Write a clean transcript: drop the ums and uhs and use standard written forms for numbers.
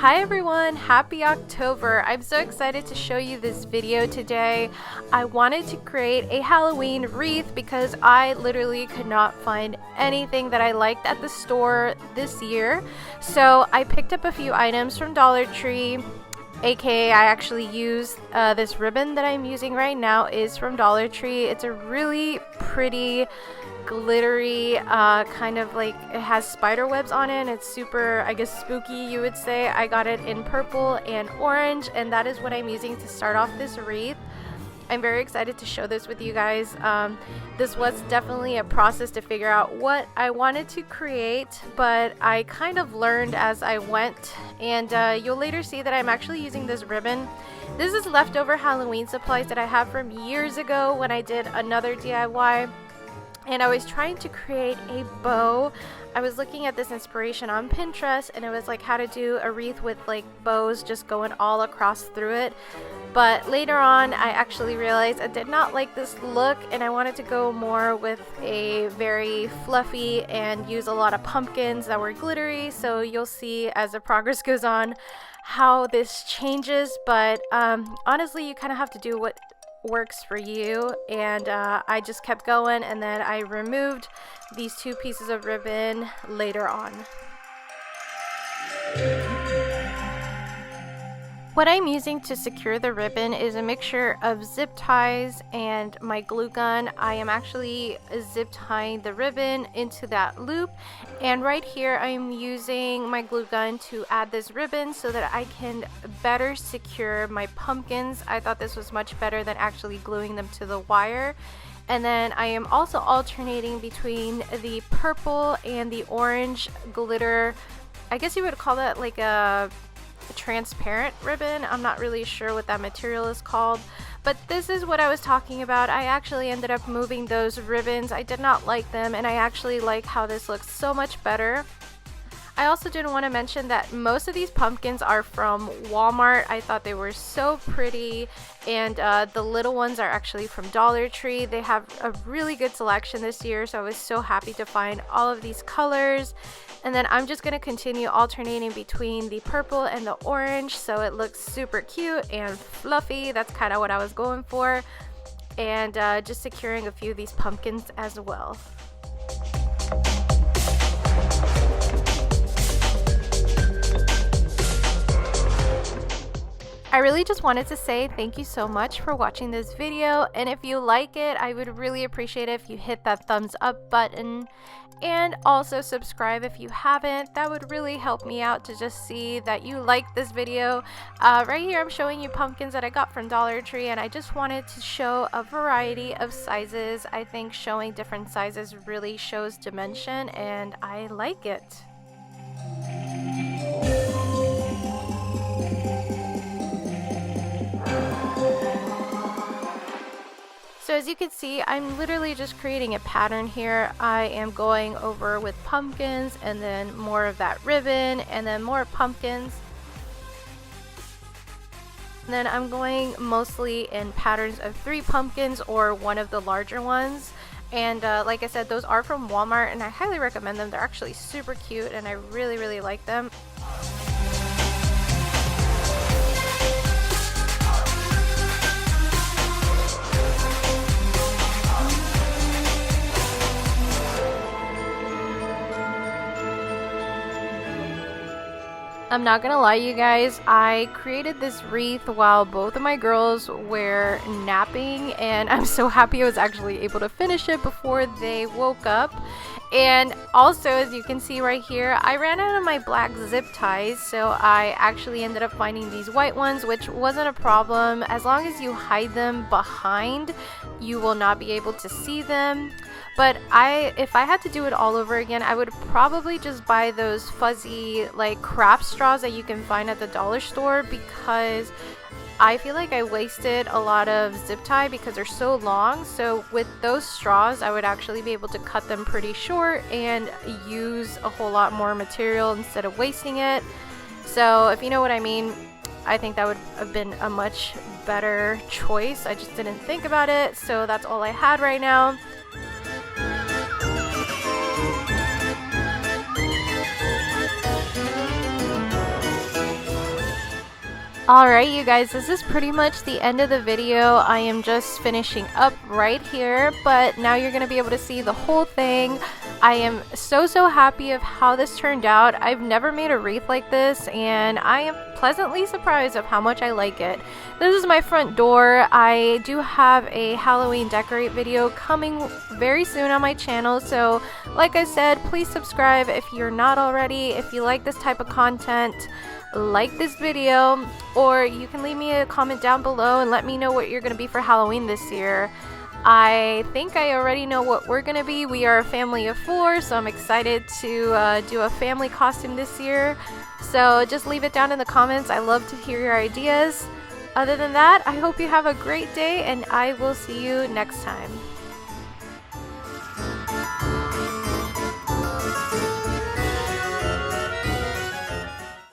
Hi everyone, happy October. I'm so excited to show you this video today. I wanted to create a Halloween wreath because I literally could not find anything that I liked at the store this year. So I picked up a few items from Dollar Tree, aka I actually used this ribbon that I'm using right now is from Dollar Tree. It's a really pretty glittery kind of like, it has spider webs on it and it's super, I guess, spooky, you would say. I got it in purple and orange, and that is what I'm using to start off this wreath. I'm very excited to show this with you guys. This was definitely a process to figure out what I wanted to create, but I kind of learned as I went, and you'll later see that I'm actually using this ribbon. This is leftover Halloween supplies that I have from years ago when I did another DIY. And I was trying to create a bow. I was looking at this inspiration on Pinterest, and it was like how to do a wreath with like bows just going all across through it. But later on, I actually realized I did not like this look, and I wanted to go more with a very fluffy and use a lot of pumpkins that were glittery. So you'll see as the progress goes on how this changes. But honestly, you kind of have to do what works for you, and I just kept going, and then I removed these two pieces of ribbon later on. What I'm using to secure the ribbon is a mixture of zip ties and my glue gun. I am actually zip tying the ribbon into that loop, and right here I'm using my glue gun to add this ribbon so that I can better secure my pumpkins. I thought this was much better than actually gluing them to the wire. And then I am also alternating between the purple and the orange glitter. I guess you would call that like a transparent ribbon. I'm not really sure what that material is called, but this is what I was talking about. I actually ended up moving those ribbons. I did not like them, and I actually like how this looks so much better. I also did want to mention that most of these pumpkins are from Walmart. I thought they were so pretty, and the little ones are actually from Dollar Tree. They have a really good selection this year, so I was so happy to find all of these colors. And then I'm just going to continue alternating between the purple and the orange, so it looks super cute and fluffy. That's kind of what I was going for. And just securing a few of these pumpkins as well. I really just wanted to say thank you so much for watching this video, and if you like it, I would really appreciate it if you hit that thumbs up button, and also subscribe if you haven't. That would really help me out to just see that you like this video. Right here I'm showing you pumpkins that I got from Dollar Tree, and I just wanted to show a variety of sizes. I think showing different sizes really shows dimension, and I like it. So as you can see, I'm literally just creating a pattern here. I am going over with pumpkins, and then more of that ribbon, and then more pumpkins. And then I'm going mostly in patterns of 3 pumpkins or one of the larger ones. And like I said, those are from Walmart, and I highly recommend them. They're actually super cute, and I really like them. I'm not gonna lie, you guys, I created this wreath while both of my girls were napping, and I'm so happy I was actually able to finish it before they woke up. And also, as you can see right here, I ran out of my black zip ties, so I actually ended up finding these white ones, which wasn't a problem. As long as you hide them behind, you will not be able to see them. But if I had to do it all over again, I would probably just buy those fuzzy like craft straws that you can find at the dollar store, because I feel like I wasted a lot of zip tie because they're so long. So with those straws, I would actually be able to cut them pretty short and use a whole lot more material instead of wasting it. So if you know what I mean, I think that would have been a much better choice. I just didn't think about it, so that's all I had right now. Alright you guys, this is pretty much the end of the video. I am just finishing up right here, but now you're going to be able to see the whole thing. I am so happy of how this turned out. I've never made a wreath like this, and I am pleasantly surprised of how much I like it. This is my front door. I do have a Halloween decorate video coming very soon on my channel, so like I said, please subscribe if you're not already. If you like this type of content, like this video, or you can leave me a comment down below and let me know what you're going to be for Halloween this year. I think I already know what we're going to be. We are a family of 4, so I'm excited to do a family costume this year. So just leave it down in the comments. I love to hear your ideas. Other than that, I hope you have a great day, and I will see you next time.